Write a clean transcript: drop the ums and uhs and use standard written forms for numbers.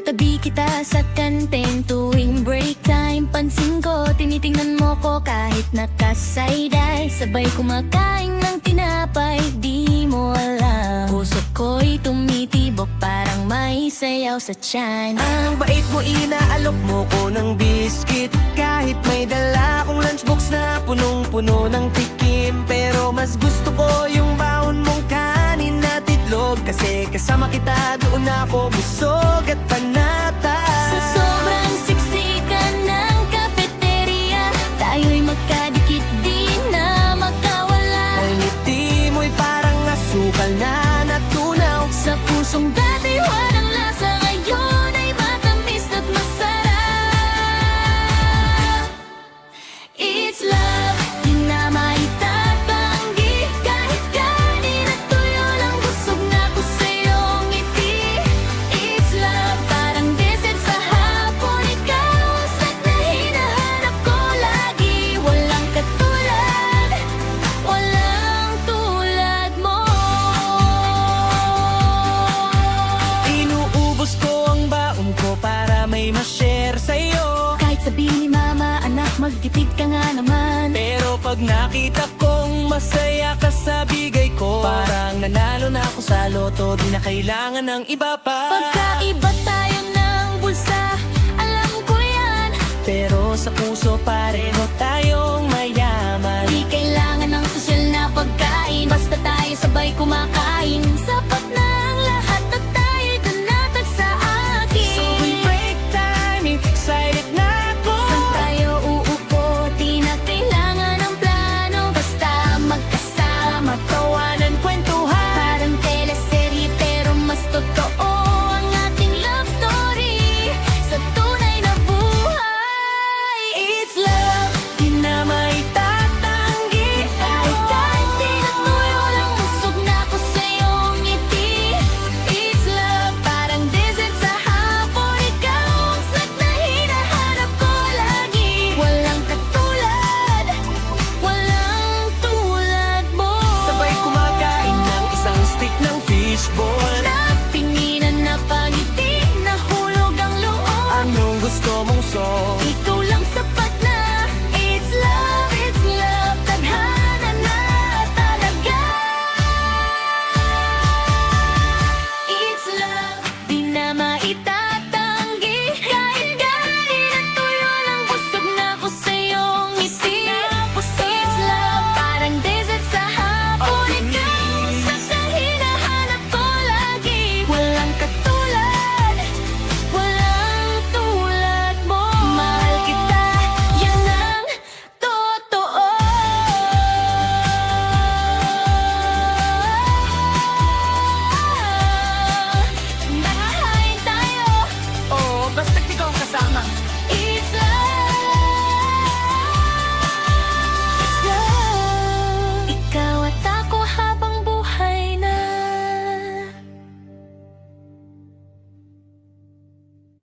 Katabi kita sa kantin tuwing break time. Pansin ko, tinitingnan mo ko kahit nakasayday. Sabay kumakain ng tinapay, di mo alam puso ko'y tumitibok parang may sayaw sa tiyan. Ang bait mo, inaalok mo ko ng biscuit. Kahit may dala akong lunchbox na punong-puno ng tikim. Pero mas gusto ko yung baon mong kanin at itlog. Kasi kasama kita doon ako busog at panata. Sa sobrang siksikan ng kafeteria, tayo'y magkadikit di na magkawala. Ang ngiti mo'y parang asukal na natunaw. Sa pusong dati walang lasa, ngayon ay matamis at masarap. It's love, di na maitatanggi. Kahit kanin at tuyo lang, busog na ko sa iyong ngiti. It's love, parang dessert sa hapon. Ikaw ang snack na hinahanap ko lagi. Walang katulad, walang tulad mo. Inuubos ko ang baon ko para may ma-share sa'yo. Kahit sabihin ni mama, anak, magtipid ka nga naman. Pero pag nakita kong masaya ka sa bigay ko, parang nanalo na ako sa loto, di na kailangan ng iba pa. Pagkaiba tayo ng bulsa, alam ko yan. Pero sa puso pareho tayong mayaman. Di kailangan ng sosyal na pagkain, basta tayo sabay kumakain. Sapat na ang lahat at tayo'y danatag sa akin. So we break time, excited na ako. Saan tayo uupo, di na kailangan ng plano. Basta magkasama, Tawanan, kwentuhan. parang teleserye pero mas totoo ang ating love story sa tunay na buhay. It's love, Di na maitatanggi. kahit di na tuyo lang, busog na ko sa iyong ngiti. It's love, parang dessert sa hapon. Ikaw ang snack na hinahanap ko lagi. Walang katulad, walang tulad mo. Sabay kumakain ng isang stick ng fishball. Natinginan na pangiti, nahulog ang loob. Anong gusto mong song?